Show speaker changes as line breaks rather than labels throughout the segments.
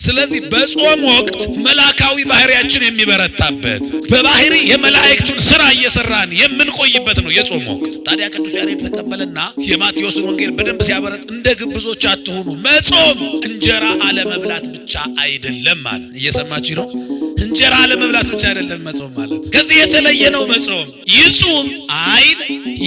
ስለዚህ በጾም ወቅት መላካዊ ባህሪያችን የሚበረታበት በባህሪ የመላእክቱን ስራ እየሰራን የምንቆይበት ነው የጾም ወቅት። ታዲያ ቅዱስ ያሬድ ተቀበለና የማቴዎስን ወንጌል በደንብ ሲያበረጥ እንደ ግብዞች አትሁኑ፣ መጾም እንጀራ አለመብላት ብቻ አይደለም ማለት። እየሰማችሁ ነው? እንጀራ አለመብላት ብቻ አይደለም መጾም ማለት፣ ከዚህ የተለየ ነው መጾም። ይጹም አይን፣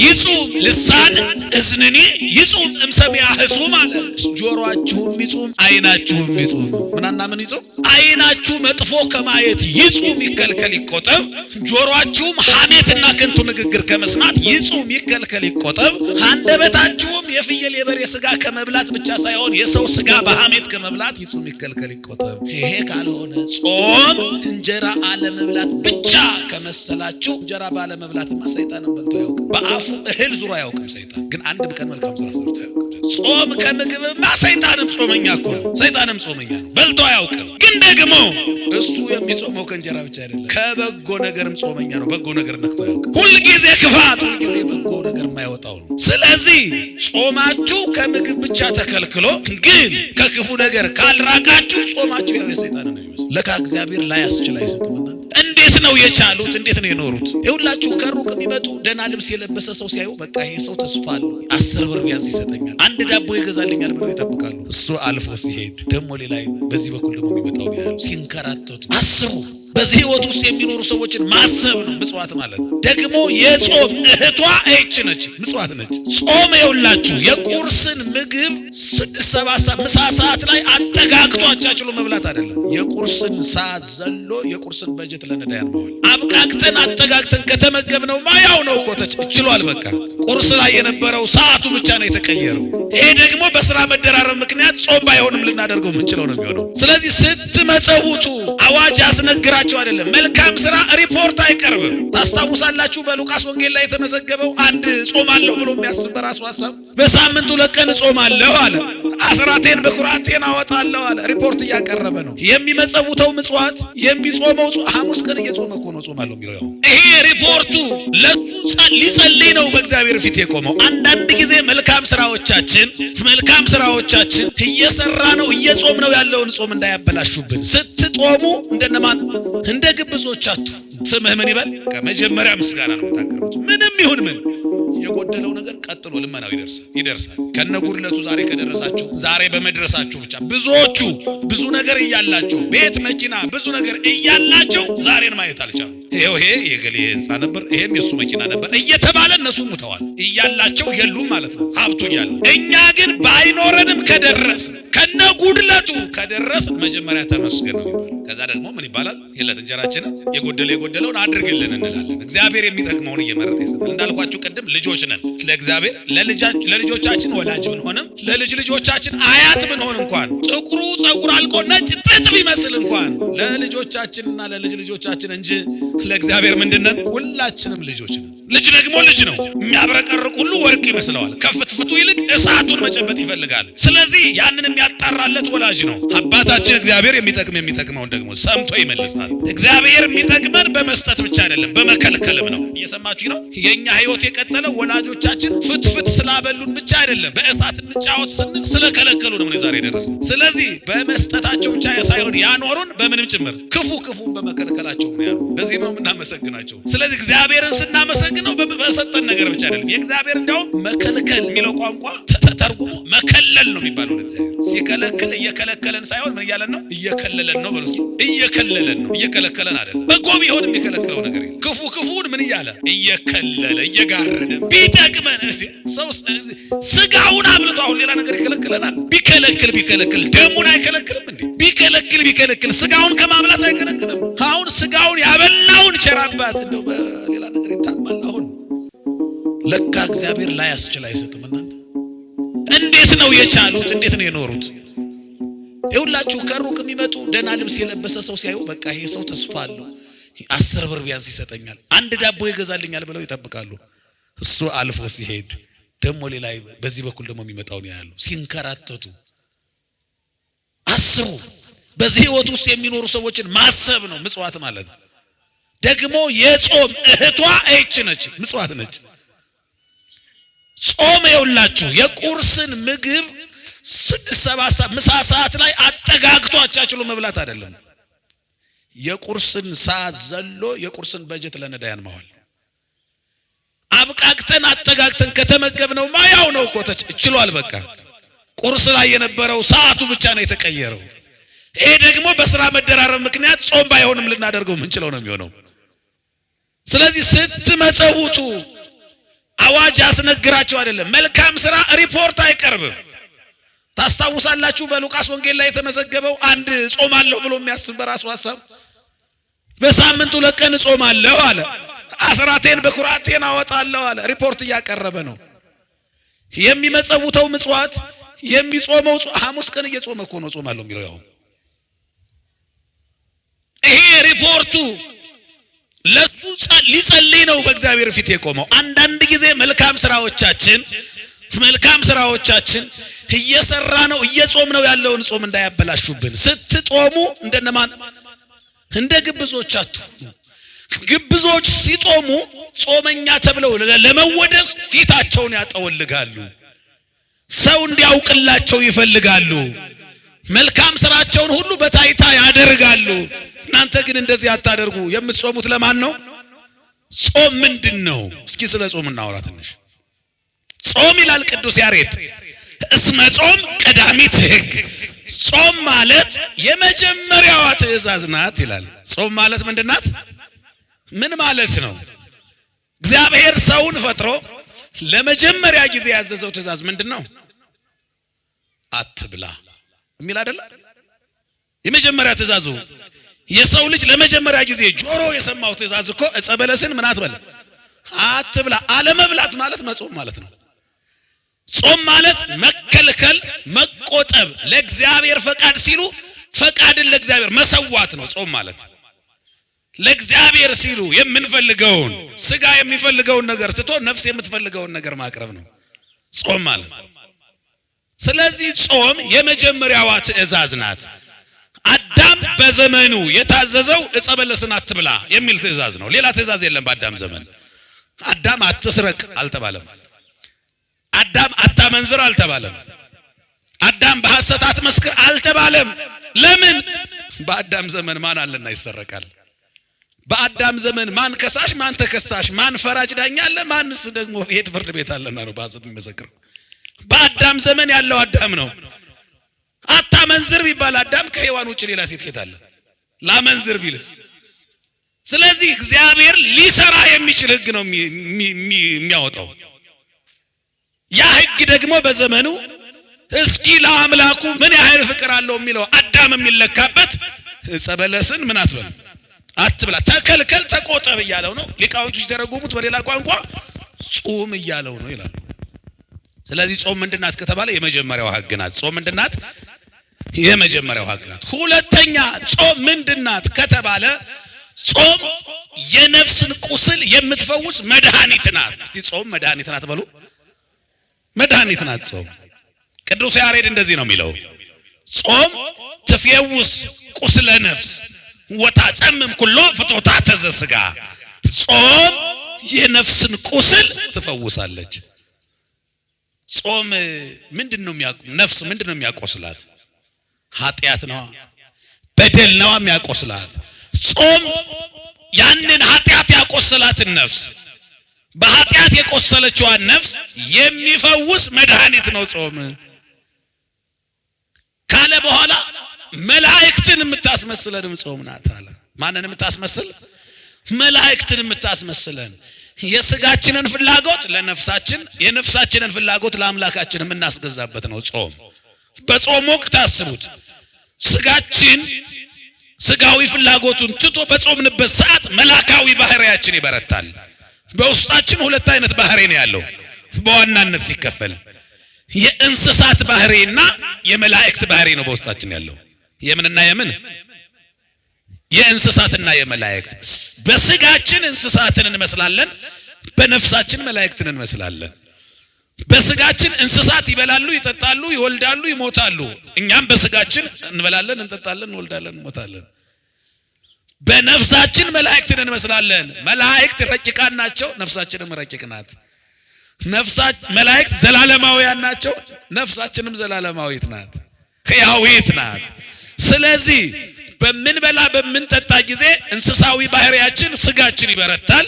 ይጹም ልሳን፣ እዝንኒ ይጹም እምሰሚያ ህጹም አለ። ጆሮአችሁም ይጹም አይናችሁም ይጹም። ምንና ምን ይጹም? አይናችሁ መጥፎ ከማየት ይጹም ይከልከል ይቆጠብ። ጆሮአችሁም ሐሜትና ከንቱ ንግግር ከመስማት ይጹም ይከልከል ይቆጠብ። አንደበታችሁም የፍየል የበሬ ስጋ ከመብላት ብቻ ሳይሆን የሰው ስጋ በሐሜት ከመብላት ይጹም ይከልከል ይቆጠብ። ይሄ ካልሆነ ጾም እንጀራ አለመብላት ብቻ ከመሰላችሁ እንጀራ ባለመብላትማ ሰይጣንን በልቶ ያውቃል። በአፉ እህል ዙሮ ያውቅም ሰይጣን፣ ግን አንድ ቀን መልካም ስራ ሰርቶ ያውቃል። ጾም ከምግብማ ሰይጣንም ጾመኛ እኮ ነው። ሰይጣንም ጾመኛ ነው፣ በልቶ አያውቅም። ግን ደግሞ እሱ የሚጾመው ከእንጀራ ብቻ አይደለም፣ ከበጎ ነገርም ጾመኛ ነው። በጎ ነገር ነክቶ ያውቃል። ሁልጊዜ ክፋት፣ ሁልጊዜ በጎ ነገር የማይወጣው ነው። ስለዚህ ጾማችሁ ከምግብ ብቻ ተከልክሎ ግን ከክፉ ነገር ካልራቃችሁ ጾማችሁ ያው የሰይጣን ነው የሚመስል። ለካ እግዚአብሔር ላይ ያስችል አይሰጥም። እንዴት ነው የቻሉት? እንዴት ነው የኖሩት? ይሁላችሁ ከሩቅ የሚመጡ ደና ልብስ የለበሰ ሰው ሲያዩ በቃ ይሄ ሰው ተስፋ አለው፣ 10 ብር ቢያንስ ይሰጠኛል፣ አንድ ዳቦ ይገዛልኛል ብለው ይጠብቃሉ። እሱ አልፎ ሲሄድ ደግሞ ሌላ በዚህ በኩል ደግሞ የሚመጣው ያሉ ሲንከራተቱ አስቡ። በዚህ ህይወት ውስጥ የሚኖሩ ሰዎችን ማሰብ ነው ምጽዋት ማለት። ደግሞ የጾም እህቷ እቺ ነች፣ ምጽዋት ነች። ጾም ይውላችሁ የቁርስን ምግብ 6-7 ምሳ ሰዓት ላይ አጠጋግቶ አቻችሎ መብላት አይደለም። የቁርስን ሰዓት ዘሎ የቁርስን በጀት ለነዳያን ማዋል። አብቃቅተን አጠጋግተን ከተመገብነው ማያው ነው እኮ ተችሏል። በቃ ቁርስ ላይ የነበረው ሰዓቱ ብቻ ነው የተቀየረው። ይሄ ደግሞ በስራ መደራረብ ምክንያት ጾም ባይሆንም ልናደርገው ምንችለው ነው የሚሆነው። ስለዚህ ስትመጸውቱ አዋጅ አስነግራችሁ አይደለም፣ መልካም ስራ ሪፖርት አይቀርብም። ታስታውሳላችሁ በሉቃስ ወንጌል ላይ የተመዘገበው አንድ ጾም አለው ብሎ የሚያስብ በራሱ ሐሳብ በሳምንቱ 2 ቀን ጾም አለው አለ። አስራቴን በኩራቴን አወጣለሁ አለ። ሪፖርት እያቀረበ ነው። የሚመጸውተው ምጽዋት የሚጾመው ሐሙስ ቀን እየጾመ እኮ ነው ጾም አለው የሚለው። ይሄ ሪፖርቱ ለሱ ሊጸልይ ነው በእግዚአብሔር ፊት የቆመው። አንዳንድ ጊዜ መልካም ስራዎቻችን እየሰራ ነው እየጾም ነው ያለውን ጾም እንዳያበላሹብን ስትጾሙ እንደነማን እንደ ግብዞቻችሁ ስምህ ምን ይበል? ከመጀመሪያ ምስጋና ነው የምታቀርቡት። ምንም ይሁን ምን የጎደለው ነገር ቀጥሎ ልመናው ይደርሳል። ከነጉድለቱ ዛሬ ከደረሳችሁ ዛሬ በመድረሳችሁ ብቻ ብዙዎቹ ብዙ ነገር እያላቸው ቤት መኪና ብዙ ነገር እያላቸው ዛሬን ማየት አልቻሉ። ይሄ የገሌ ህንፃ ነበር፣ ይሄም የሱ መኪና ነበር እየተባለ እነሱ ሙተዋል። እያላቸው የሉም ማለት ነው ሀብቱ እያለ። እኛ ግን ባይኖረንም ከደረስ ከነጉድለቱ ከደረስ መጀመሪያ ተመስገን ነው ይባላል። ከዛ ደግሞ ምን ይባላል? የዕለት እንጀራችንን የጎደለውን አድርግልን እንላለን። እግዚአብሔር የሚጠቅመውን እየመረጠ ይሰጣል። እንዳልኳችሁ ቅድም ልጆች ነን ለእግዚአብሔር። ለልጆቻችን ወላጅ ብንሆንም ለልጅ ልጆቻችን አያት ብንሆን እንኳን ጥቁሩ ጸጉር አልቆ ነጭ ጥጥ ቢመስል እንኳን ለልጆቻችንና ለልጅ ልጆቻችን እንጂ ለእግዚአብሔር ምንድነን? ሁላችንም ልጆች ነን። ልጅ ደግሞ ልጅ ነው። የሚያብረቀርቅ ሁሉ ወርቅ ይመስለዋል። ከፍትፍቱ ይልቅ እሳቱን መጨበጥ ይፈልጋል። ስለዚህ ያንን የሚያጣራለት ወላጅ ነው። አባታችን እግዚአብሔር የሚጠቅመውን ደግሞ ሰምቶ ይመልሳል። እግዚአብሔር የሚጠቅመን በመስጠት ብቻ አይደለም በመከልከልም ነው። እየሰማችሁ ነው? የኛ ህይወት የቀጠለው ወላጆቻችን ፍትፍት ስላበሉን ብቻ አይደለም፣ በእሳት እንጫወት ስንል ስለከለከሉ ነው ዛሬ ደረስነው። ስለዚህ በመስጠታቸው ብቻ ሳይሆን ያኖሩን በምንም ጭምር ክፉን በመከልከላቸው ነው ያኖሩን። በዚህ ነው የምናመሰግናቸው። ስለዚህ እግዚአብሔርን ስናመሰግነው በሰጠን ነገር ብቻ አይደለም። የእግዚአብሔር እንደውም መከልከል የሚለው ቋንቋ ተርጉሞ መከለል ነው የሚባለው። እግዚአብሔር ሲከለክል እየከለከለን ሳይሆን ምን እያለን ነው? እየከለለን ነው። በሉ እስኪ እየከለለን ነው፣ እየከለከለን አይደለም። በጎ ቢሆን የሚከለክለው ነገር የለም። ክፉን ምን እያለ እየከለለ እየጋረደ ቢጠቅመን ሰው ስጋውን አብልቶ አሁን ሌላ ነገር ይከለክለናል። ቢከለክል ደሙን አይከለክልም እንዴ? ቢከለክል ስጋውን ከማብላት አይከለክልም። አሁን ስጋውን ያበላውን ቸራባት እንደው በሌላ ነገር ይታማል። አሁን ለካ እግዚአብሔር ላይ ያስችል አይሰጥም። እናንተ እንዴት ነው የቻሉት? እንዴት ነው የኖሩት? ይሁላችሁ ከሩቅ የሚመጡ ደና ልብስ የለበሰ ሰው ሲያዩ በቃ ይሄ ሰው ተስፋ አለው፣ 10 ብር ቢያንስ ይሰጠኛል፣ አንድ ዳቦ ይገዛልኛል ብለው ይጠብቃሉ። እሱ አልፎ ሲሄድ ደግሞ ሌላ በዚህ በኩል ደግሞ የሚመጣውን ያያሉ ሲንከራተቱ። አስቡ። በዚህ ህይወት ውስጥ የሚኖሩ ሰዎችን ማሰብ ነው ምጽዋት ማለት። ደግሞ የጾም እህቷ እቺ ነች፣ ምጽዋት ነች። ጾም ይውላችሁ የቁርስን ምግብ 6-7 ምሳ ሰዓት ላይ አጠጋግቶ አቻችሎ መብላት አይደለም። የቁርስን ሰዓት ዘሎ የቁርስን በጀት ለነዳያን ማዋል። አብቃቅተን አጠጋግተን ከተመገብነው ማያው ነው እኮ ተችሏል። በቃ ቁርስ ላይ የነበረው ሰዓቱ ብቻ ነው የተቀየረው። ይሄ ደግሞ በስራ መደራረብ ምክንያት ጾም ባይሆንም ልናደርገው ምንችለው ነው የሚሆነው። ስለዚህ ስትመጸውቱ አዋጅ አስነግራቸው አይደለም። መልካም ስራ ሪፖርት አይቀርብም። ታስታውሳላችሁ በሉቃስ ወንጌል ላይ የተመዘገበው አንድ ጾም አለው ብሎ የሚያስብ በራሱ ሐሳብ በሳምንቱ 2 ቀን ጾም አለው አለ። አስራቴን በኩራቴን አወጣለሁ አለ። ሪፖርት እያቀረበ ነው። የሚመጸውተው ምጽዋት የሚጾመው ሐሙስ ቀን እየጾመ እኮ ነው ጾም አለው የሚለው። ያው ይሄ ሪፖርቱ ለሱ ሊጸልይ ነው በእግዚአብሔር ፊት የቆመው። አንዳንድ ጊዜ መልካም ስራዎቻችን እየሰራ ነው እየጾም ነው ያለውን ጾም እንዳያበላሹብን ስትጾሙ እንደነማን እንደ ግብዞች አትሁኑ። ግብዞች ሲጾሙ ጾመኛ ተብለው ለመወደስ ፊታቸውን ያጠወልጋሉ። ሰው እንዲያውቅላቸው ይፈልጋሉ። መልካም ስራቸውን ሁሉ በታይታ ያደርጋሉ። እናንተ ግን እንደዚህ አታደርጉ። የምትጾሙት ለማን ነው? ጾም ምንድነው? እስኪ ስለ ጾም እናወራ ትንሽ። ጾም ይላል ቅዱስ ያሬድ እስመ ጾም ቀዳሚት ሕግ። ጾም ማለት የመጀመሪያዋ ትእዛዝ ናት ይላል። ጾም ማለት ምንድናት? ምን ማለት ነው? እግዚአብሔር ሰውን ፈጥሮ ለመጀመሪያ ጊዜ ያዘዘው ትእዛዝ ምንድነው? አትብላ የሚል አይደል? የመጀመሪያ ትእዛዙ የሰው ልጅ ለመጀመሪያ ጊዜ ጆሮ የሰማው ትእዛዝ እኮ ዕፀ በለስን ምን አትበል አትብላ። አለመብላት ማለት መጾም ማለት ነው። ጾም ማለት መከልከል፣ መቆጠብ፣ ለእግዚአብሔር ፈቃድ ሲሉ ፈቃድን ለእግዚአብሔር መሰዋት ነው ጾም ማለት። ለእግዚአብሔር ሲሉ የምንፈልገውን ስጋ የሚፈልገውን ነገር ትቶ ነፍስ የምትፈልገውን ነገር ማቅረብ ነው ጾም ማለት። ስለዚህ ጾም የመጀመሪያዋ ትእዛዝ ናት። አዳም በዘመኑ የታዘዘው ዕፀ በለስን አትብላ የሚል ትእዛዝ ነው። ሌላ ትእዛዝ የለም በአዳም ዘመን። አዳም አትስረቅ አልተባለም። አዳም አታመንዝር አልተባለም። አዳም በሐሰት አትመስክር አልተባለም። ለምን? በአዳም ዘመን ማን አለና ይሰረቃል? በአዳም ዘመን ማን ከሳሽ ማን ተከሳሽ ማን ፈራጅ ዳኛ አለ? ማንስ ደግሞ የት ፍርድ ቤት አለና ነው በሐሰት የሚመሰክረው? በአዳም ዘመን ያለው አዳም ነው። አታመንዝር ቢባል አዳም ከሔዋን ውጭ ሌላ ሴት የታለ? ላመንዝር ቢልስ? ስለዚህ እግዚአብሔር ሊሰራ የሚችል ሕግ ነው የሚያወጣው። ያ ሕግ ደግሞ በዘመኑ እስኪ ለአምላኩ ምን ያህል ፍቅር አለው የሚለው አዳም የሚለካበት ዕፀ በለስን ምን አትበል አትብላ፣ ተከልከል፣ ተቆጠብ እያለው ነው። ሊቃውንቱ ሲተረጉሙት በሌላ ቋንቋ ጾም እያለው ነው ይላሉ። ስለዚህ ጾም ምንድናት ከተባለ የመጀመሪያው ሕግ ናት። ጾም ምንድናት? የመጀመሪያው ሕግ ናት። ሁለተኛ ጾም ምንድናት ከተባለ ጾም የነፍስን ቁስል የምትፈውስ መድኃኒት ናት። እስቲ ጾም መድኃኒት ናት በሉ። መድኃኒት ናት ጾም። ቅዱስ ያሬድ እንደዚህ ነው የሚለው፣ ጾም ትፈውስ ቁስለ ነፍስ ወታጸምም ኩሎ ፍቶታተ ዘሥጋ። ጾም የነፍስን ቁስል ትፈውሳለች። ጾም ምንድነው ነፍስ ምንድነው የሚያቆስላት? ኃጢአት ነው፣ በደል ነው የሚያቆስላት። ጾም ያንን ኃጢአት ያቆሰላትን ነፍስ በኃጢአት የቆሰለችዋን ነፍስ የሚፈውስ መድኃኒት ነው ጾም ካለ በኋላ መላእክትን የምታስመስለንም ጾም ናት አለ። ማንን የምታስመስል? መላእክትን የምታስመስለን። የስጋችንን ፍላጎት ለነፍሳችን የነፍሳችንን ፍላጎት ለአምላካችን የምናስገዛበት ነው ጾም። በጾም ወቅት አስቡት፣ ስጋችን ስጋዊ ፍላጎቱን ትቶ በጾምንበት ሰዓት መላካዊ ባህሪያችን ይበረታል። በውስጣችን 2 አይነት ባህሪ ነው ያለው በዋናነት ሲከፈል፣ የእንስሳት ባህሪና የመላእክት ባህሪ ነው በውስጣችን ያለው። የምንና የምን? የእንስሳትና የመላእክት። በስጋችን እንስሳትን እንመስላለን፣ በነፍሳችን መላእክትን እንመስላለን። በስጋችን እንስሳት ይበላሉ፣ ይጠጣሉ፣ ይወልዳሉ፣ ይሞታሉ። እኛም በስጋችን እንበላለን፣ እንጠጣለን፣ እንወልዳለን፣ እንሞታለን። በነፍሳችን መላእክትን እንመስላለን። መላእክት ረቂቃን ናቸው፣ ነፍሳችንም ረቂቅ ናት። መላእክት ዘላለማውያን ናቸው። ነፍሳችንም ዘላለማዊት ናት፣ ሕያዊት ናት። ስለዚህ በምንበላ በምንጠጣ ጊዜ እንስሳዊ ባህሪያችን ስጋችን ይበረታል።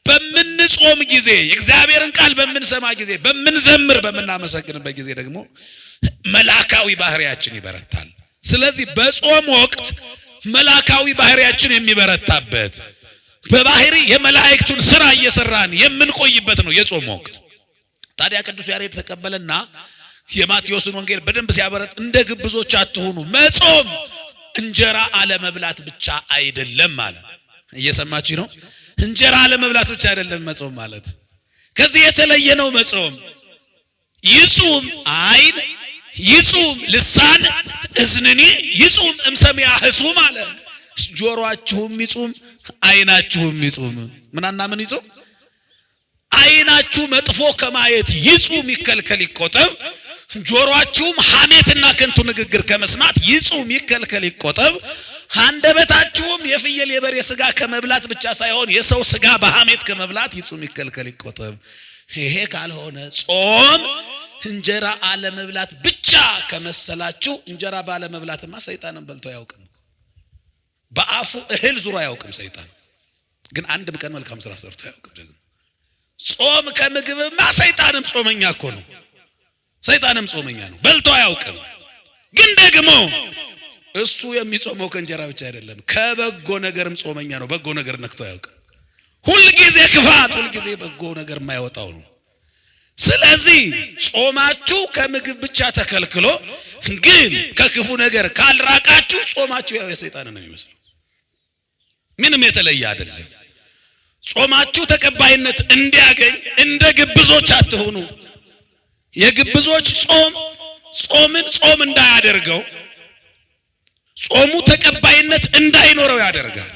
በምንጾም ጊዜ የእግዚአብሔርን ቃል በምንሰማ ጊዜ በምንዘምር በምናመሰግንበት ጊዜ ደግሞ መላእካዊ ባህሪያችን ይበረታል። ስለዚህ በጾም ወቅት መላእካዊ ባህሪያችን የሚበረታበት በባህሪ የመላእክቱን ሥራ እየሰራን የምንቆይበት ነው የጾም ወቅት። ታዲያ ቅዱስ ያሬድ ተቀበለና የማቴዎስን ወንጌል በደንብ ሲያበረጥ እንደ ግብዞች አትሁኑ፣ መጾም እንጀራ አለመብላት ብቻ አይደለም ማለት። እየሰማችሁ ነው? እንጀራ አለመብላት ብቻ አይደለም መጾም ማለት፣ ከዚህ የተለየ ነው መጾም። ይጹም አይን፣ ይጹም ልሳን፣ እዝንኒ ይጹም እምሰሚያ ህሱም አለ። ጆሮአችሁም ይጹም አይናችሁም ይጹም። ምንና ምን ይጹም? አይናችሁ መጥፎ ከማየት ይጹም ይከልከል ይቆጠብ። ጆሮአችሁም ሐሜትና ከንቱ ንግግር ከመስማት ይጹም ይከልከል ይቆጠብ። አንደበታችሁም የፍየል የበሬ ስጋ ከመብላት ብቻ ሳይሆን የሰው ስጋ በሐሜት ከመብላት ይጹም ይከልከል ይቆጠብ። ይሄ ካልሆነ ጾም እንጀራ አለመብላት ብቻ ከመሰላችሁ እንጀራ ባለመብላትማ ሰይጣንን በልቶ አያውቅም። በአፉ እህል ዙሮ አያውቅም ሰይጣን። ግን አንድም ቀን መልካም ስራ ሰርቶ አያውቅም። ደግሞ ጾም ከምግብማ ሰይጣንም ጾመኛ እኮ ነው። ሰይጣንም ጾመኛ ነው፣ በልቶ አያውቅም። ግን ደግሞ እሱ የሚጾመው ከእንጀራ ብቻ አይደለም፣ ከበጎ ነገርም ጾመኛ ነው። በጎ ነገር ነክቶ አያውቅም። ሁል ጊዜ ክፋት፣ ሁል ጊዜ በጎ ነገር የማይወጣው ነው። ስለዚህ ጾማችሁ ከምግብ ብቻ ተከልክሎ ግን ከክፉ ነገር ካልራቃችሁ ጾማችሁ ያው የሰይጣንን ነው የሚመስለው። ምንም የተለየ አይደለም። ጾማችሁ ተቀባይነት እንዲያገኝ እንደ ግብዞች አትሁኑ። የግብዞች ጾምን ጾም እንዳያደርገው፣ ጾሙ ተቀባይነት እንዳይኖረው ያደርጋል።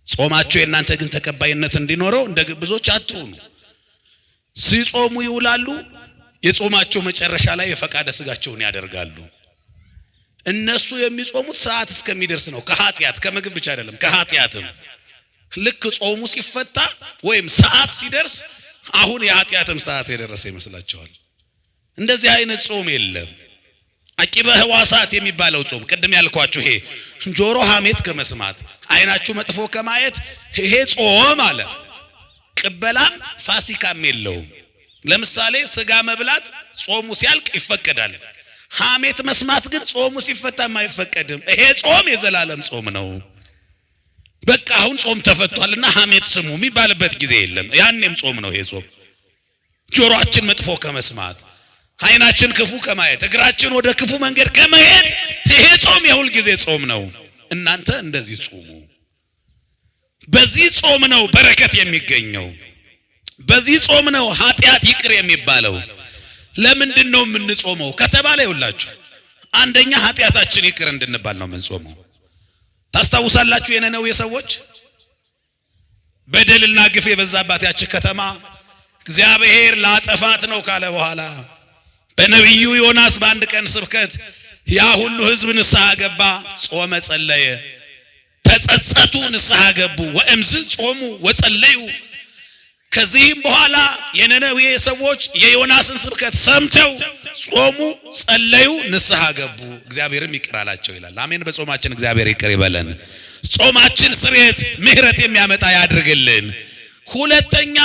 ጾማችሁ የእናንተ ግን ተቀባይነት እንዲኖረው እንደ ግብዞች አትሁኑ። ሲጾሙ ይውላሉ፣ የጾማቸው መጨረሻ ላይ የፈቃደ ስጋቸውን ያደርጋሉ። እነሱ የሚጾሙት ሰዓት እስከሚደርስ ነው። ከኃጢአት ከምግብ ብቻ አይደለም፣ ከኃጢአትም ልክ ጾሙ ሲፈታ ወይም ሰዓት ሲደርስ አሁን የኃጢአትም ሰዓት የደረሰ ይመስላቸዋል። እንደዚህ አይነት ጾም የለም። አቂበ ሕዋሳት የሚባለው ጾም ቅድም ያልኳችሁ ይሄ ጆሮ ሐሜት ከመስማት አይናችሁ መጥፎ ከማየት ይሄ ጾም አለ። ቅበላም ፋሲካም የለውም። ለምሳሌ ስጋ መብላት ጾሙ ሲያልቅ ይፈቀዳል። ሐሜት መስማት ግን ጾሙ ሲፈታም አይፈቀድም። ይሄ ጾም የዘላለም ጾም ነው። በቃ አሁን ጾም ተፈቷልና ሐሜት ስሙ የሚባልበት ጊዜ የለም። ያኔም ጾም ነው ይሄ ጾም። ጆሮአችን መጥፎ ከመስማት፣ አይናችን ክፉ ከማየት፣ እግራችን ወደ ክፉ መንገድ ከመሄድ ይሄ ጾም የሁል ጊዜ ጾም ነው። እናንተ እንደዚህ ጾሙ። በዚህ ጾም ነው በረከት የሚገኘው። በዚህ ጾም ነው ኃጢአት ይቅር የሚባለው። ለምንድን ነው የምንጾመው ከተባለ ይውላችሁ፣ አንደኛ ኃጢአታችን ይቅር እንድንባል ነው የምንጾመው። ታስታውሳላችሁ የነነዌ ሰዎች በደልና ግፍ የበዛባት ያች ከተማ እግዚአብሔር ላጠፋት ነው ካለ በኋላ በነቢዩ ዮናስ በአንድ ቀን ስብከት ያ ሁሉ ሕዝብ ንስሐ ገባ፣ ጾመ ጸለየ፣ ተጸጸቱ፣ ንስሐ ገቡ። ወእምዝ ጾሙ ወጸለዩ። ከዚህም በኋላ የነነዌ ሰዎች የዮናስን ስብከት ሰምተው ጾሙ፣ ጸለዩ፣ ንስሐ ገቡ፣ እግዚአብሔርም ይቅር አላቸው ይላል። አሜን። በጾማችን እግዚአብሔር ይቅር ይበለን። ጾማችን ስርየት ምሕረት የሚያመጣ ያድርግልን። ሁለተኛ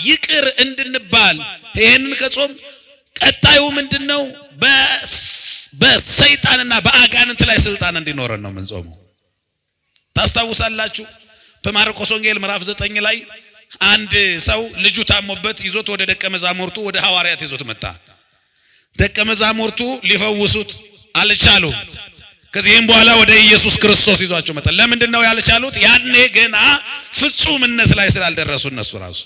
ይቅር እንድንባል ይሄንን ከጾም ቀጣዩ ምንድነው? በሰይጣንና በአጋንንት ላይ ስልጣን እንዲኖረን ነው የምንጾመው። ታስታውሳላችሁ በማርቆስ ወንጌል ምዕራፍ 9 ላይ አንድ ሰው ልጁ ታሞበት ይዞት ወደ ደቀ መዛሙርቱ ወደ ሐዋርያት ይዞት መጣ። ደቀ መዛሙርቱ ሊፈውሱት አልቻሉም። ከዚህም በኋላ ወደ ኢየሱስ ክርስቶስ ይዟቸው መጣ። ለምንድነው ያልቻሉት? ያኔ ገና ፍጹምነት ላይ ስላልደረሱ እነሱ ራሱ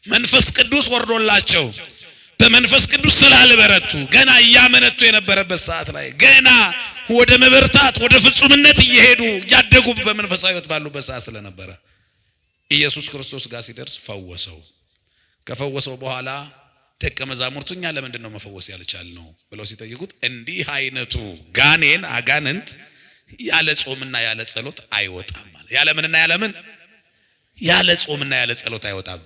መንፈስ ቅዱስ ወርዶላቸው በመንፈስ ቅዱስ ስላልበረቱ ገና እያመነቱ የነበረበት ሰዓት ላይ ገና ወደ መበርታት ወደ ፍጹምነት እየሄዱ ያደጉ በመንፈሳዊ ሕይወት ባሉበት ሰዓት ስለነበረ ኢየሱስ ክርስቶስ ጋር ሲደርስ ፈወሰው። ከፈወሰው በኋላ ደቀ መዛሙርቱ እኛ ለምንድን ነው መፈወስ ያልቻልነው ብለው ሲጠይቁት እንዲህ አይነቱ ጋኔን አጋንንት ያለ ጾምና ያለ ጸሎት አይወጣም ማለት። ያለ ምንና ያለ ምን? ያለ ጾምና ያለ ጸሎት አይወጣም።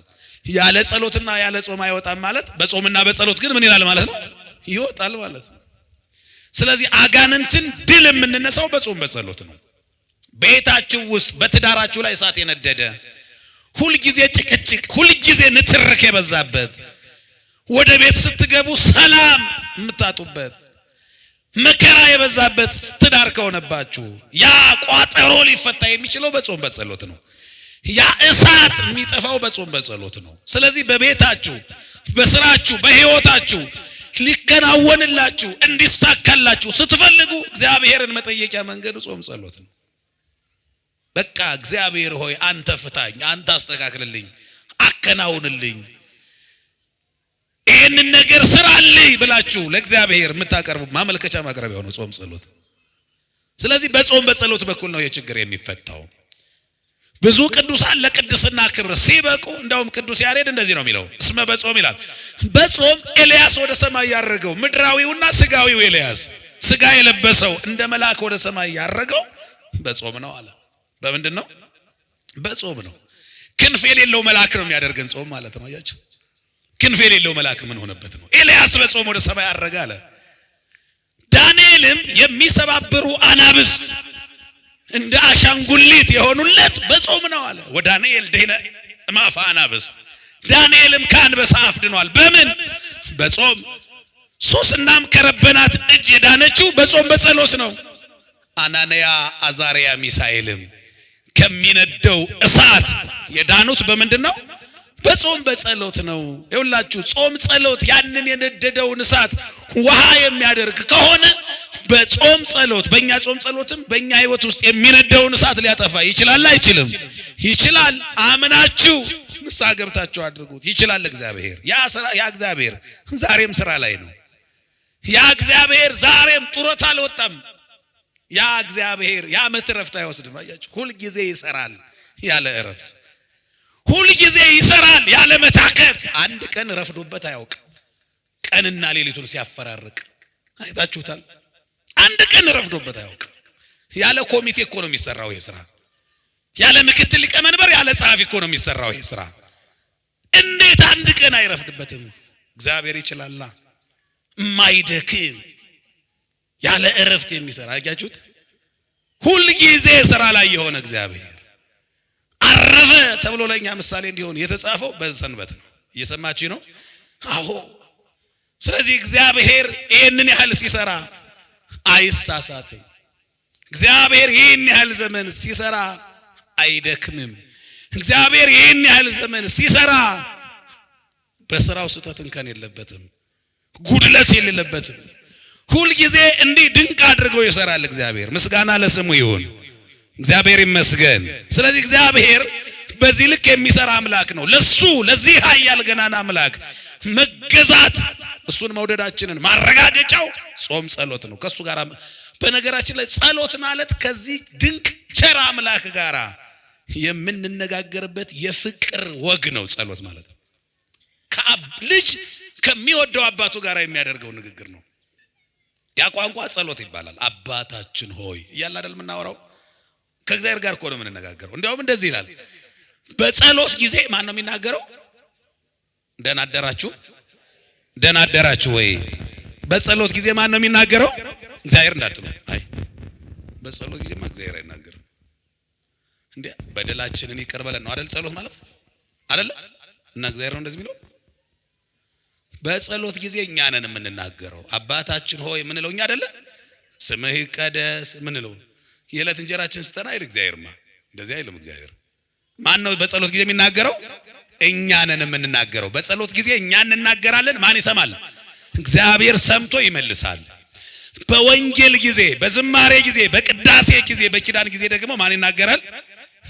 ያለ ጸሎትና ያለ ጾም አይወጣም ማለት በጾምና በጸሎት ግን ምን ይላል ማለት ነው? ይወጣል ማለት ነው። ስለዚህ አጋንንትን ድል የምንነሳው በጾም በጸሎት ነው። ቤታችሁ ውስጥ በትዳራችሁ ላይ እሳት የነደደ ሁሉ ጊዜ ጭቅጭቅ፣ ሁሉ ጊዜ ንትርክ የበዛበት ወደ ቤት ስትገቡ ሰላም የምታጡበት መከራ የበዛበት ትዳር ከሆነባችሁ ያ ቋጠሮ ሊፈታ የሚችለው በጾም በጸሎት ነው። ያ እሳት የሚጠፋው በጾም በጸሎት ነው። ስለዚህ በቤታችሁ፣ በስራችሁ፣ በህይወታችሁ ሊከናወንላችሁ እንዲሳካላችሁ ስትፈልጉ እግዚአብሔርን መጠየቂያ መንገዱ ጾም ጸሎት ነው። በቃ እግዚአብሔር ሆይ አንተ ፍታኝ፣ አንተ አስተካክልልኝ፣ አከናውንልኝ፣ ይህንን ነገር ስራልኝ ብላችሁ ለእግዚአብሔር የምታቀርቡ ማመልከቻ ማቅረቢያው ነው ጾም ጸሎት። ስለዚህ በጾም በጸሎት በኩል ነው የችግር የሚፈታው። ብዙ ቅዱሳን ለቅድስና ክብር ሲበቁ እንደውም ቅዱስ ያሬድ እንደዚህ ነው የሚለው እስመ በጾም ይላል። በጾም ኤልያስ ወደ ሰማይ ያረገው ምድራዊውና ስጋዊው ኤልያስ ስጋ የለበሰው እንደ መልአክ ወደ ሰማይ ያረገው በጾም ነው አለ። በምንድን ነው? በጾም ነው። ክንፍ የሌለው መልአክ ነው የሚያደርገን ጾም ማለት ነው። አያችሁ፣ ክንፍ የሌለው መልአክ ምን ሆነበት ነው? ኤልያስ በጾም ወደ ሰማይ ያረገ አለ። ዳንኤልም የሚሰባብሩ አናብስት እንደ አሻንጉሊት የሆኑለት በጾም ነው አለ። ወዳንኤል ደህነ ማፋ አናብስት፣ ዳንኤልም ከአንበሳ አፍ ድኗል። በምን? በጾም። ሶስናም ከረበናት እጅ የዳነችው በጾም በጸሎት ነው። አናንያ አዛሪያ ሚሳኤልም ከሚነደው እሳት የዳኑት በምንድን ነው? በጾም በጸሎት ነው። ይኸውላችሁ ጾም ጸሎት ያንን የነደደውን እሳት ውሃ የሚያደርግ ከሆነ በጾም ጸሎት በእኛ ጾም ጸሎትም በእኛ ህይወት ውስጥ የሚነደውን እሳት ሊያጠፋ ይችላል አይችልም? ይችላል። አምናችሁ ንስሐ ገብታችሁ አድርጉት። ይችላል እግዚአብሔር። ያ እግዚአብሔር ዛሬም ስራ ላይ ነው። ያ እግዚአብሔር ዛሬም ጡረታ አልወጣም። ያ እግዚአብሔር የዓመት እረፍት አይወስድም። አያችሁ፣ ሁል ጊዜ ይሰራል ያለ እረፍት፣ ሁል ጊዜ ይሰራል ያለ መታከት። አንድ ቀን ረፍዶበት አያውቅም። ቀንና ሌሊቱን ሲያፈራርቅ አይታችሁታል። አንድ ቀን ረፍዶበት አያውቅም። ያለ ኮሚቴ እኮ ነው የሚሰራው ይሄ ስራ። ያለ ምክትል ሊቀመንበር ያለ ጸሐፊ እኮ ነው የሚሰራው ይሄ ስራ። እንዴት አንድ ቀን አይረፍድበትም? እግዚአብሔር ይችላልና ማይደክም ያለ እረፍት የሚሰራ አያችሁት። ሁሉ ጊዜ ስራ ላይ የሆነ እግዚአብሔር አረፈ ተብሎ ለኛ ምሳሌ እንዲሆን የተጻፈው በሰንበት ነው። እየሰማችሁ ነው? አዎ። ስለዚህ እግዚአብሔር ይህንን ያህል ሲሰራ አይሳሳትም። እግዚአብሔር ይህን ያህል ዘመን ሲሰራ አይደክምም። እግዚአብሔር ይህን ያህል ዘመን ሲሰራ በስራው ስህተት እንከን የለበትም፣ ጉድለት የሌለበትም። ሁል ጊዜ እንዲህ ድንቅ አድርገው ይሰራል እግዚአብሔር። ምስጋና ለስሙ ይሁን፣ እግዚአብሔር ይመስገን። ስለዚህ እግዚአብሔር በዚህ ልክ የሚሰራ አምላክ ነው። ለሱ ለዚህ ኃያል ገናና አምላክ መገዛት፣ እሱን መውደዳችንን ማረጋገጫው ጾም ጸሎት ነው። ከሱ ጋር በነገራችን ላይ ጸሎት ማለት ከዚህ ድንቅ ቸር አምላክ ጋር የምንነጋገርበት የፍቅር ወግ ነው። ጸሎት ማለት ልጅ ከሚወደው አባቱ ጋር የሚያደርገው ንግግር ነው። ያ ቋንቋ ጸሎት ይባላል። አባታችን ሆይ እያልን አይደል የምናወራው? ከእግዚአብሔር ጋር እኮ ነው የምንነጋገረው። እንዲያውም እንደዚህ ይላል፣ በጸሎት ጊዜ ማን ነው የሚናገረው? ደህና አደራችሁ፣ ደህና አደራችሁ ወይ? በጸሎት ጊዜ ማን ነው የሚናገረው? እግዚአብሔር እንዳትሉ። አይ በጸሎት ጊዜማ እግዚአብሔር አይናገርም እንዴ? በደላችንን ይቅር በለን ነው አይደል ጸሎት ማለት አይደል? እና እግዚአብሔር ነው እንደዚህ የሚለው። በጸሎት ጊዜ እኛ ነን የምንናገረው። አባታችን ሆይ ምንለው እኛ አይደለ? ስምህ ይቀደስ ምንለው። የዕለት እንጀራችን ስጠን አይደል? እግዚአብሔርማ እንደዚህ አይልም። እግዚአብሔር ማን ነው በጸሎት ጊዜ የሚናገረው? እኛ ነን የምንናገረው። በጸሎት ጊዜ እኛ እንናገራለን። ማን ይሰማል? እግዚአብሔር ሰምቶ ይመልሳል። በወንጌል ጊዜ፣ በዝማሬ ጊዜ፣ በቅዳሴ ጊዜ፣ በኪዳን ጊዜ ደግሞ ማን ይናገራል?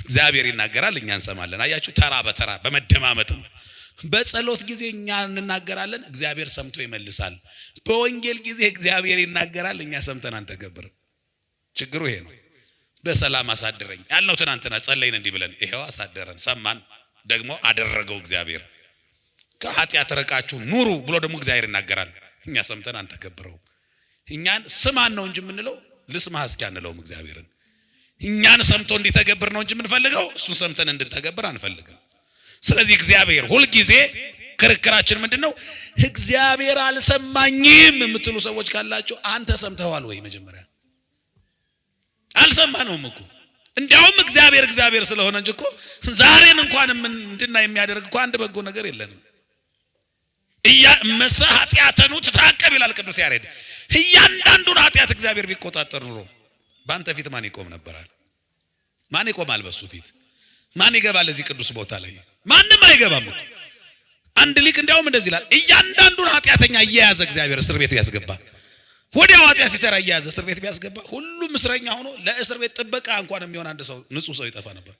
እግዚአብሔር ይናገራል፣ እኛ እንሰማለን። አያችሁ፣ ተራ በተራ በመደማመጥ ነው። በጸሎት ጊዜ እኛ እንናገራለን፣ እግዚአብሔር ሰምቶ ይመልሳል። በወንጌል ጊዜ እግዚአብሔር ይናገራል፣ እኛ ሰምተን አንተገብርም። ችግሩ ይሄ ነው። በሰላም አሳድረኝ ያልነው ትናንትና ጸለይን እንዲህ ብለን ይሄው አሳደረን፣ ሰማን፣ ደግሞ አደረገው እግዚአብሔር። ከኃጢአት ርቃችሁ ኑሩ ብሎ ደግሞ እግዚአብሔር ይናገራል፣ እኛ ሰምተን አንተገብረው። እኛን ስማን ነው እንጂ የምንለው ልስማህ እስኪ አንለውም እግዚአብሔርን። እኛን ሰምቶ እንዲተገብር ነው እንጂ የምንፈልገው እሱን ሰምተን እንድንተገብር አንፈልግም። ስለዚህ እግዚአብሔር ሁሉ ጊዜ ክርክራችን ምንድነው? እግዚአብሔር አልሰማኝም የምትሉ ሰዎች ካላችሁ አንተ ሰምተዋል ወይ? መጀመሪያ አልሰማነውም እኮ እንዲያውም እግዚአብሔር ስለሆነ እንጂ እኮ ዛሬን እንኳን እንድና የሚያደርግ እኮ አንድ በጎ ነገር የለንም። ኃጢአተኑ ተታቀብ ይላል ቅዱስ ያሬድ። እያንዳንዱን ኃጢአት እግዚአብሔር ቢቆጣጠር ኑሮ በአንተ ፊት ማን ይቆም ነበራል? ማን ይቆማል በሱ ፊት? ማን ይገባል እዚህ ቅዱስ ቦታ ላይ? ማንም አይገባም እኮ። አንድ ሊቅ እንዲያውም እንደዚህ ይላል፣ እያንዳንዱን ኃጢአተኛ እየያዘ እግዚአብሔር እስር ቤት ቢያስገባ፣ ወዲያው ኃጢአት ሲሰራ እየያዘ እስር ቤት ቢያስገባ፣ ሁሉም እስረኛ ሆኖ ለእስር ቤት ጥበቃ እንኳን የሚሆን አንድ ሰው ንጹህ ሰው ይጠፋ ነበር።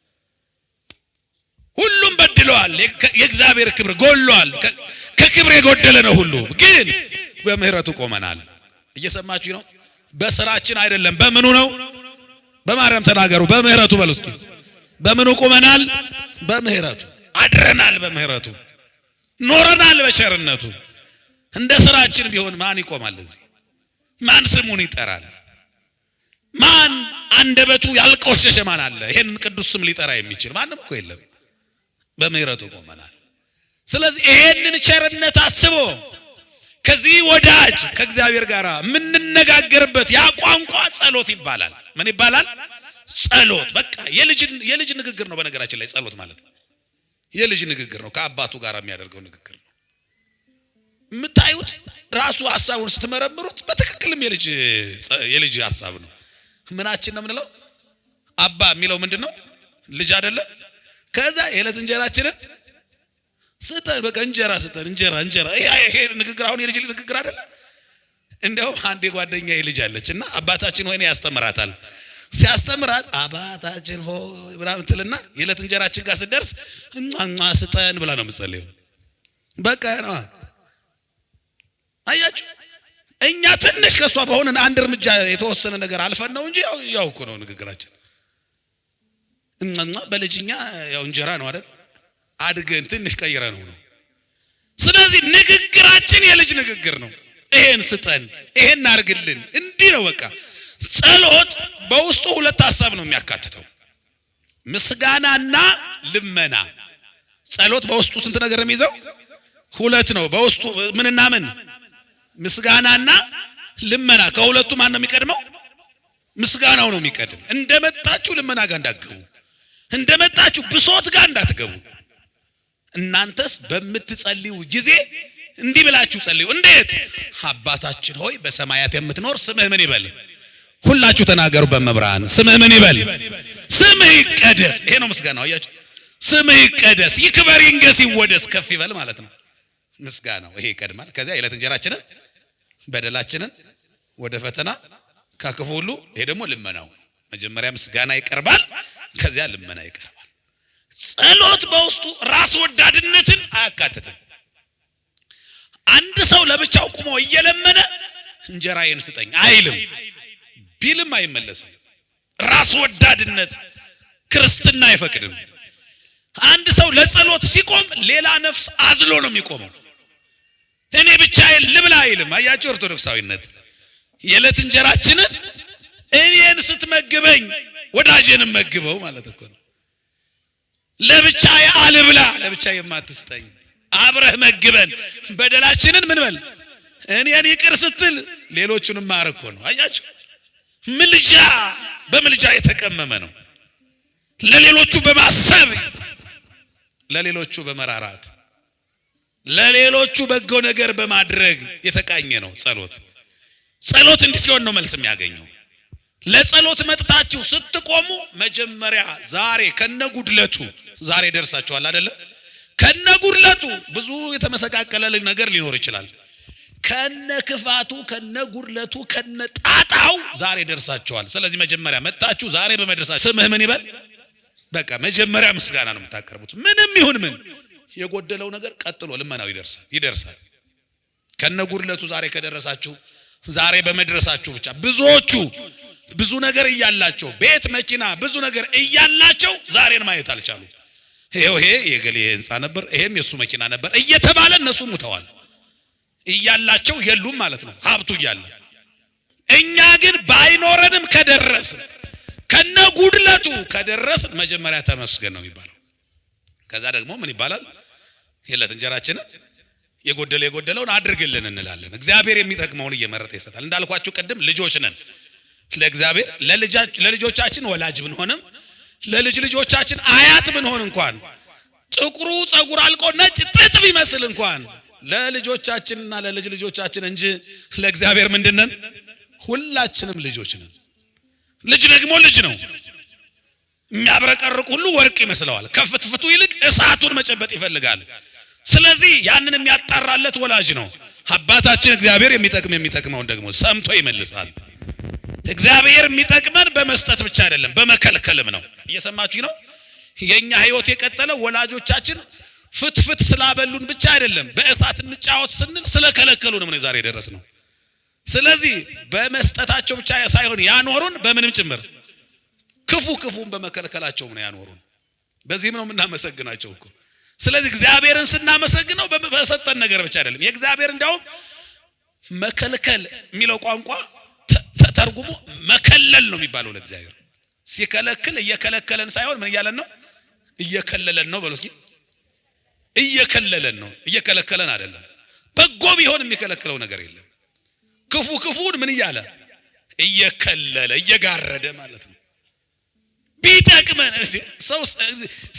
ሁሉም በድለዋል፣ የእግዚአብሔር ክብር ጎሏል፣ ከክብር የጎደለ ነው ሁሉ። ግን በምህረቱ ቆመናል። እየሰማችሁ ነው? በስራችን አይደለም። በምኑ ነው? በማርያም ተናገሩ። በምህረቱ በሉ እስኪ። በምኑ ቆመናል? በምህረቱ አድረናል። በምህረቱ ኖረናል። በቸርነቱ እንደ ስራችን ቢሆን ማን ይቆማል እዚህ? ማን ስሙን ይጠራል? ማን አንደበቱ ያልቆሸሸ ማን አለ? ይሄን ቅዱስ ስም ሊጠራ የሚችል ማንም እኮ የለም። በምህረቱ ቆመናል። ስለዚህ ይሄንን ቸርነት አስቦ ከዚህ ወዳጅ ከእግዚአብሔር ጋር የምንነጋገርበት ያ ቋንቋ ጸሎት ይባላል። ምን ይባላል? ጸሎት። በቃ የልጅ ንግግር ነው። በነገራችን ላይ ጸሎት ማለት የልጅ ንግግር ነው። ከአባቱ ጋር የሚያደርገው ንግግር ነው። የምታዩት ራሱ ሐሳቡን ስትመረምሩት በትክክልም የልጅ ሐሳብ ነው። ምናችን ነው የምንለው? አባ የሚለው ምንድነው? ልጅ አይደለ? ከዛ የዕለት እንጀራችንን ስጠን፣ በቃ እንጀራ ስጠን፣ እንጀራ። ይሄ ንግግር አሁን የልጅ ንግግር አይደለ? እንደው አንድ ጓደኛዬ ልጅ አለችና አባታችን ሆይ ነው ያስተምራታል። ሲያስተምራት አባታችን ሆይ ብላ ምትልና የዕለት እንጀራችን ጋር ስትደርስ ስጠን ብላ ነው የምትጸልየው። በቃ ነው። አያችሁ፣ እኛ ትንሽ ከሷ በሆነ አንድ እርምጃ የተወሰነ ነገር አልፈን ነው እንጂ ያው እኮ ነው ንግግራችን። በልጅኛ ያው እንጀራ ነው አይደል? አድገን ትንሽ ቀይረ ነው። ስለዚህ ንግግራችን የልጅ ንግግር ነው። ይሄን ስጠን፣ ይሄን አርግልን፣ እንዲህ ነው በቃ። ጸሎት በውስጡ ሁለት ሐሳብ ነው የሚያካትተው፣ ምስጋናና ልመና። ጸሎት በውስጡ ስንት ነገር የሚይዘው? ሁለት ነው በውስጡ። ምንና ምን? ምስጋናና ልመና። ከሁለቱ ማን ነው የሚቀድመው? ምስጋናው ነው የሚቀድም። እንደመጣችሁ ልመና ጋር እንዳትገቡ፣ እንደመጣችሁ ብሶት ጋር እንዳትገቡ። እናንተስ በምትጸልዩ ጊዜ እንዲህ ብላችሁ ጸልዩ። እንዴት? አባታችን ሆይ በሰማያት የምትኖር ስምህ ምን ይበል? ሁላችሁ ተናገሩ በመብራን። ስምህ ምን ይበል? ስምህ ይቀደስ። ይሄ ነው ምስጋናው። አያችሁ፣ ስምህ ይቀደስ፣ ይክበር፣ ይንገስ፣ ይወደስ፣ ከፍ ይበል ማለት ነው ምስጋናው። ይሄ ይቀድማል። ከዚያ የዕለት እንጀራችንን በደላችንን ወደ ፈተና ከክፉ ሁሉ። ይሄ ደግሞ ልመናው ነው። መጀመሪያ ምስጋና ይቀርባል፣ ከዚያ ልመና ይቀርባል። ጸሎት በውስጡ ራስ ወዳድነትን አያካትትም። አንድ ሰው ለብቻው ቆሞ እየለመነ እንጀራዬን ስጠኝ አይልም፣ ቢልም አይመለስም። ራስ ወዳድነት ክርስትና አይፈቅድም። አንድ ሰው ለጸሎት ሲቆም ሌላ ነፍስ አዝሎ ነው የሚቆመው። እኔ ብቻዬን ልብላ አይልም። አያችሁ ኦርቶዶክሳዊነት። የዕለት እንጀራችንን እኔን ስትመግበኝ ወዳጄን መግበው ማለት እኮ ነው። ለብቻዬ አልብላ፣ ለብቻዬ የማትስጠኝ አብረህ መግበን። በደላችንን ምን በል? እኔን ይቅር ስትል ሌሎቹንም ማር እኮ ነው። አያችሁ፣ ምልጃ በምልጃ የተቀመመ ነው። ለሌሎቹ በማሰብ፣ ለሌሎቹ በመራራት፣ ለሌሎቹ በጎ ነገር በማድረግ የተቃኘ ነው ጸሎት። ጸሎት እንዲህ ሲሆን ነው መልስ የሚያገኘው። ለጸሎት መጥታችሁ ስትቆሙ መጀመሪያ ዛሬ ከነጉድለቱ ዛሬ ደርሳችኋል አይደለ? ከነጉድለቱ ብዙ የተመሰቃቀለ ነገር ሊኖር ይችላል። ከነክፋቱ፣ ከነጉድለቱ፣ ከነጣጣው ዛሬ ደርሳችኋል። ስለዚህ መጀመሪያ መጣችሁ ዛሬ በመድረሳችሁ ስምህ ምን ይበል? በቃ መጀመሪያ ምስጋና ነው የምታቀርቡት። ምንም ይሁን ምን የጎደለው ነገር ቀጥሎ ልመናው ይደርሳል። ከነጉድለቱ ዛሬ ከደረሳችሁ ዛሬ በመድረሳችሁ ብቻ ብዙዎቹ ብዙ ነገር እያላቸው ቤት መኪና ብዙ ነገር እያላቸው ዛሬን ማየት አልቻሉ። ይሄ የገሌ ህንጻ ነበር፣ ይሄም የሱ መኪና ነበር እየተባለ እነሱ ሙተዋል። እያላቸው የሉም ማለት ነው ሀብቱ እያለ። እኛ ግን ባይኖረንም ከደረስን ከነጉድለቱ ከደረስን መጀመሪያ ተመስገን ነው የሚባለው። ከዛ ደግሞ ምን ይባላል? የዕለት እንጀራችንን የጎደለውን አድርግልን እንላለን። እግዚአብሔር የሚጠቅመውን እየመረጠ ይሰጣል። እንዳልኳችሁ ቅድም ልጆች ነን ለእግዚአብሔር። ለልጆቻችን ወላጅ ብንሆንም ለልጅ ልጆቻችን አያት ብንሆን እንኳን ጥቁሩ ጸጉር አልቆ ነጭ ጥጥ ቢመስል እንኳን ለልጆቻችንና ለልጅ ልጆቻችን እንጂ ለእግዚአብሔር ምንድነን? ሁላችንም ልጆች ነን። ልጅ ደግሞ ልጅ ነው። የሚያብረቀርቅ ሁሉ ወርቅ ይመስለዋል። ከፍትፍቱ ይልቅ እሳቱን መጨበጥ ይፈልጋል። ስለዚህ ያንን የሚያጣራለት ወላጅ ነው። አባታችን እግዚአብሔር የሚጠቅመውን ደግሞ ሰምቶ ይመልሳል። እግዚአብሔር የሚጠቅመን በመስጠት ብቻ አይደለም በመከልከልም ነው። እየሰማችሁ ነው? የኛ ህይወት የቀጠለው ወላጆቻችን ፍትፍት ስላበሉን ብቻ አይደለም፣ በእሳት እንጫወት ስንል ስለከለከሉን ነው ዛሬ ደረስነው። ስለዚህ በመስጠታቸው ብቻ ሳይሆን ያኖሩን በምንም ጭምር ክፉን በመከልከላቸው ነው ያኖሩን። በዚህም ነው የምናመሰግናቸው እኮ። ስለዚህ እግዚአብሔርን ስናመሰግነው በሰጠን ነገር ብቻ አይደለም። የእግዚአብሔር እንዳውም መከልከል የሚለው ቋንቋ ተርጉሞ መከለል ነው የሚባለው። ለእግዚአብሔር ሲከለክል እየከለከለን ሳይሆን ምን እያለን ነው? እየከለለን ነው። በሉ እስኪ እየከለለን ነው፣ እየከለከለን አይደለም። በጎ ቢሆን የሚከለክለው ነገር የለም። ክፉን ምን እያለ እየከለለ እየጋረደ ማለት ነው። ቢጠቅመን ሰው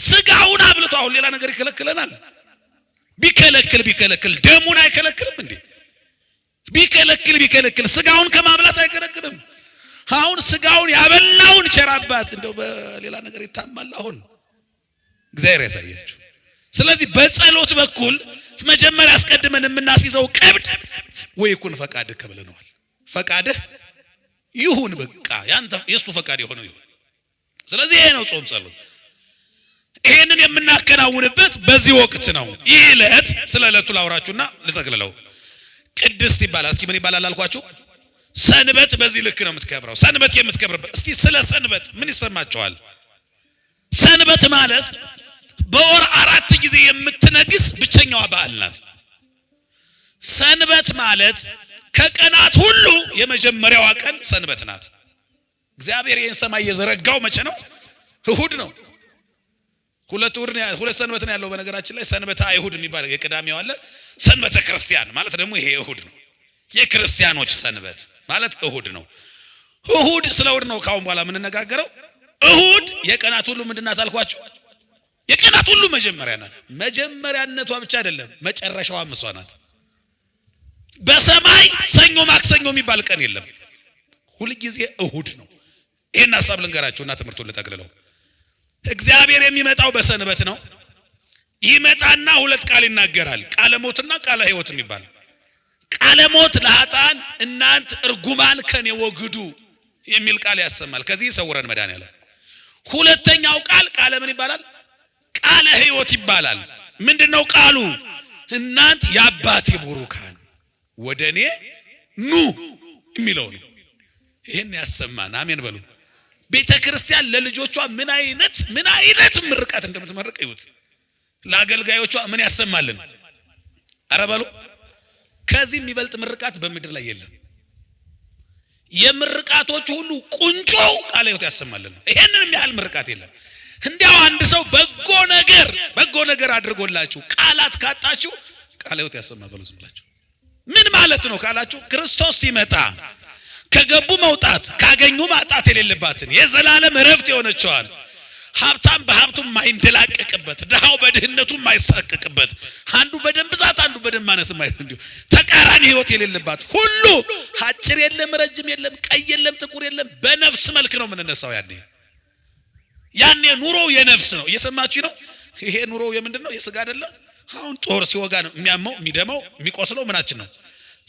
ስጋውን አብልቶ አሁን ሌላ ነገር ይከለክለናል? ቢከለክል ደሙን አይከለክልም እንዴ? ቢከለክል ስጋውን ከማብላት አይከለክልም? አሁን ስጋውን ያበላውን ቸራባት እንደው በሌላ ነገር ይታማል። አሁን እግዚአብሔር ያሳያችሁ። ስለዚህ በጸሎት በኩል መጀመሪያ አስቀድመን የምናስይዘው ቀብድ ወይ ይኩን ፈቃድህ ከብለናል። ፈቃድህ ይሁን በቃ ያንተ የሱ ፈቃድ የሆነው ይሁን። ስለዚህ ይሄ ነው ጾም ጸሎት። ይሄንን የምናከናውንበት በዚህ ወቅት ነው። ይህ ዕለት ስለ ዕለቱ ላውራችሁና ልጠቅልለው። ቅድስት ይባላል። እስኪ ምን ይባላል አልኳችሁ? ሰንበት በዚህ ልክ ነው የምትከብረው። ሰንበት የምትከብርበት እስቲ ስለ ሰንበት ምን ይሰማችኋል? ሰንበት ማለት በወር 4 ጊዜ የምትነግስ ብቸኛዋ በዓል ናት። ሰንበት ማለት ከቀናት ሁሉ የመጀመሪያዋ ቀን ሰንበት ናት። እግዚአብሔር ይህን ሰማይ የዘረጋው መቼ ነው? እሁድ ነው። ሁለት ሰንበት ነው ያለው። በነገራችን ላይ ሰንበተ አይሁድ የሚባል የቅዳሜው አለ። ሰንበተ ክርስቲያን ማለት ደግሞ ይሄ እሁድ ነው። የክርስቲያኖች ሰንበት ማለት እሁድ ነው። እሁድ ስለ እሁድ ነው ካሁን በኋላ የምንነጋገረው። እሁድ የቀናት ሁሉ ምንድናት አልኳችሁ? የቀናት ሁሉ መጀመሪያ ናት። መጀመሪያነቷ ብቻ አይደለም መጨረሻዋም እሷ ናት። በሰማይ ሰኞ ማክሰኞ የሚባል ቀን የለም። ሁሉ ጊዜ እሁድ ነው። ይሄን ሐሳብ ልንገራችሁና ትምህርቱን ልጠቅልለው። እግዚአብሔር የሚመጣው በሰንበት ነው። ይመጣና ሁለት ቃል ይናገራል። ቃለ ሞትና ቃለ ሕይወት የሚባል። ቃለ ሞት ለኃጥአን እናንተ እርጉማን ከኔ ወግዱ የሚል ቃል ያሰማል። ከዚህ ሰውረን መድኃኒዓለም። ሁለተኛው ቃል ቃለ ምን ይባላል? ቃለ ሕይወት ይባላል። ምንድነው ቃሉ? እናንተ የአባቴ ቡሩካን ወደኔ ኑ የሚለው ነው። ይሄን ያሰማን። አሜን በሉ። ቤተ ክርስቲያን ለልጆቿ ምን አይነት ምርቃት እንደምትመርቅ ይሁት። ለአገልጋዮቿ ምን ያሰማልን? አረ በሉ። ከዚህ የሚበልጥ ምርቃት በምድር ላይ የለም። የምርቃቶች ሁሉ ቁንጮ ቃለ ሕይወት ያሰማልን። ይሄንን የሚያህል ምርቃት የለም። እንዲያው አንድ ሰው በጎ ነገር አድርጎላችሁ ቃላት ካጣችሁ ቃለ ሕይወት ያሰማ በሉ። ዝም ብላችሁ ምን ማለት ነው ካላችሁ ክርስቶስ ሲመጣ ከገቡ መውጣት ካገኙ ማጣት የሌለባትን የዘላለም ዕረፍት የሆነችዋል ሀብታም በሀብቱ የማይንደላቀቅበት፣ ድሃው በድህነቱ የማይሳቀቅበት፣ አንዱ በደም ብዛት አንዱ በደም ማነስ እንዲሁ ተቃራኒ ህይወት የሌለባት ሁሉ አጭር የለም ረጅም የለም ቀይ የለም ጥቁር የለም በነፍስ መልክ ነው የምንነሳው። ያኔ ኑሮው የነፍስ ነው። እየሰማችሁ ነው? ይሄ ኑሮው የምንድነው? የሥጋ አይደለም። አሁን ጦር ሲወጋ ነው የሚያመው የሚደማው የሚቆስለው ምናችን ነው?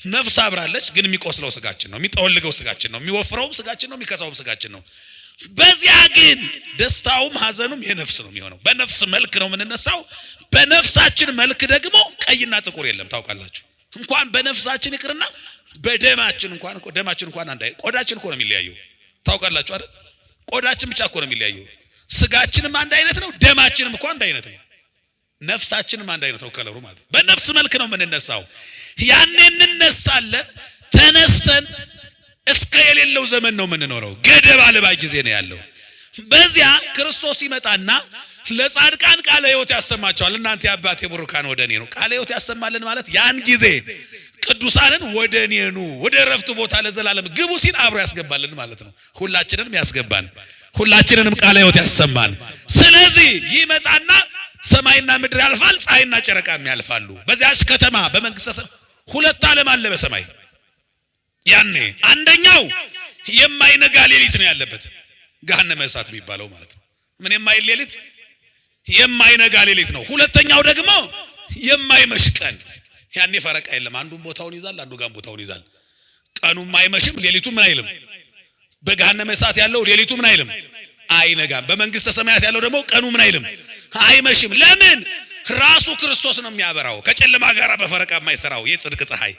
ነፍስ አብራለች፣ ግን የሚቆስለው ስጋችን ነው፣ የሚጠወልገው ስጋችን ነው፣ የሚወፍረውም ስጋችን ነው፣ የሚከሳውም ስጋችን ነው። በዚያ ግን ደስታውም ሐዘኑም የነፍስ ነው የሚሆነው። በነፍስ መልክ ነው የምንነሳው። በነፍሳችን መልክ ደግሞ ቀይና ጥቁር የለም። ታውቃላችሁ? እንኳን በነፍሳችን ይቅርና በደማችን እንኳን ደማችን እንኳን አንድ አይደል። ቆዳችን እኮ ነው የሚለያየው። ታውቃላችሁ አይደል? ቆዳችን ብቻ እኮ ነው የሚለያየው። ስጋችንም አንድ አይነት ነው፣ ደማችንም እኮ አንድ አይነት ነው፣ ነፍሳችንም አንድ አይነት ነው ከለሩ ማለት ነው። በነፍስ መልክ ነው የምንነሳው። ያኔ እንነሳለን። ተነስተን እስከ የሌለው ዘመን ነው የምንኖረው። ገደብ አልባ ጊዜ ነው ያለው። በዚያ ክርስቶስ ይመጣና ለጻድቃን ቃለ ሕይወት ያሰማቸዋል። እናንተ የአባቴ ቡሩካን ወደኔ ነው። ቃለ ሕይወት ያሰማልን ማለት ያን ጊዜ ቅዱሳንን ወደኔ ኑ ወደ ረፍቱ ቦታ ለዘላለም ግቡ ሲል አብሮ ያስገባልን ማለት ነው። ሁላችንንም ያስገባን፣ ሁላችንንም ቃለ ሕይወት ያሰማን። ስለዚህ ይመጣና ሰማይና ምድር ያልፋል፣ ፀሐይና ጨረቃም ያልፋሉ። በዚያች ከተማ በመንግስተ ሁለት ዓለም አለ በሰማይ። ያኔ አንደኛው የማይነጋ ሌሊት ነው ያለበት ገሃነመ እሳት የሚባለው ማለት ነው። ምን የማይል ሌሊት? የማይነጋ ሌሊት ነው። ሁለተኛው ደግሞ የማይመሽ ቀን። ያኔ ፈረቃ የለም። አንዱን ቦታውን ይዛል፣ አንዱ ጋር ቦታውን ይዛል። ቀኑም አይመሽም፣ ሌሊቱ ምን አይልም። በገሃነመ እሳት ያለው ሌሊቱ ምን አይልም፣ አይነጋም። በመንግስተ ሰማያት ያለው ደግሞ ቀኑ ምን አይልም፣ አይመሽም። ለምን? ራሱ ክርስቶስ ነው የሚያበራው። ከጨለማ ጋር በፈረቃ የማይሰራው የጽድቅ ፀሐይ፣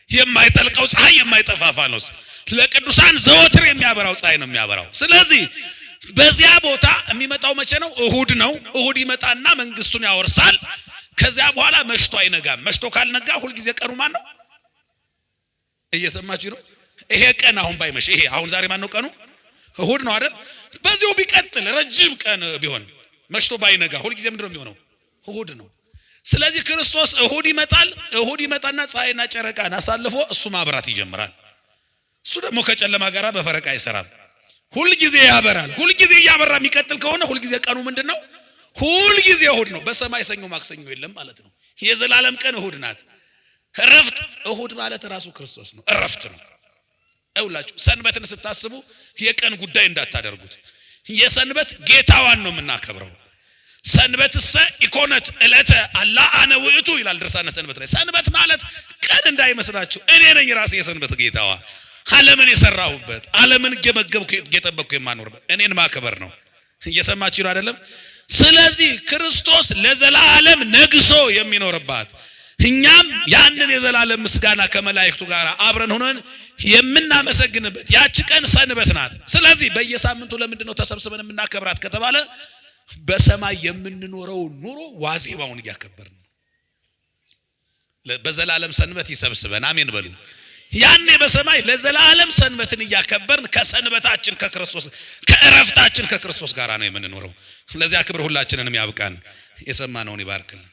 የማይጠልቀው ፀሐይ፣ የማይጠፋ ፋኖስ ለቅዱሳን ዘወትር የሚያበራው ፀሐይ ነው የሚያበራው። ስለዚህ በዚያ ቦታ የሚመጣው መቼ ነው? እሁድ ነው። እሁድ ይመጣና መንግስቱን ያወርሳል። ከዚያ በኋላ መሽቶ አይነጋም። መሽቶ ካልነጋ ሁሉ ጊዜ ቀኑ ማን ነው? እየሰማችሁ ነው? ይሄ ቀን አሁን ባይመሽ፣ ይሄ አሁን ዛሬ ማን ነው ቀኑ? እሁድ ነው አይደል? በዚሁ ቢቀጥል ረጅም ቀን ቢሆን መሽቶ ባይነጋ ሁሉ ጊዜ ምንድነው የሚሆነው? እሁድ ነው። ስለዚህ ክርስቶስ እሁድ ይመጣል። እሁድ ይመጣና ፀሐይና ጨረቃን አሳልፎ እሱ ማብራት ይጀምራል። እሱ ደግሞ ከጨለማ ጋራ በፈረቃ አይሰራም። ሁሉ ጊዜ ያበራል። ሁሉ ጊዜ ያበራ የሚቀጥል ከሆነ ሁሉ ጊዜ ቀኑ ምንድነው? ሁሉ ጊዜ እሁድ ነው። በሰማይ ሰኞ ማክሰኞ የለም ማለት ነው። የዘላለም ቀን እሁድ ናት። እረፍት እሁድ ማለት ራሱ ክርስቶስ ነው። እረፍት ነው። አይውላችሁ ሰንበትን ስታስቡ የቀን ጉዳይ እንዳታደርጉት። የሰንበት ጌታዋን ነው የምናከብረው። ሰንበትሰ ኢኮነት ዕለተ አላ አነ ውእቱ ይላል ድርሳነ ሰንበት ላይ። ሰንበት ማለት ቀን እንዳይመስላችሁ እኔ ነኝ ራሴ የሰንበት ጌታዋ። ዓለምን የሰራሁበት፣ ዓለምን እየመገብኩ እየጠበቅኩ የማኖርበት እኔን ማክበር ነው። እየሰማችሁ ነው አይደለም? ስለዚህ ክርስቶስ ለዘላለም ነግሶ የሚኖርባት እኛም ያንን የዘላለም ምስጋና ከመላእክቱ ጋር አብረን ሆነን የምናመሰግንበት ያቺ ቀን ሰንበት ናት። ስለዚህ በየሳምንቱ ለምንድነው ተሰብስበን የምናከብራት ከተባለ በሰማይ የምንኖረው ኑሮ ዋዜማውን እያከበርን ነው። በዘላለም ሰንበት ይሰብስበን፣ አሜን በሉ። ያኔ በሰማይ ለዘላለም ሰንበትን እያከበርን ከሰንበታችን ከክርስቶስ ከእረፍታችን ከክርስቶስ ጋር ነው የምንኖረው። ለዚያ ክብር ሁላችንንም ያብቃን። የሰማነውን ይባርክልን።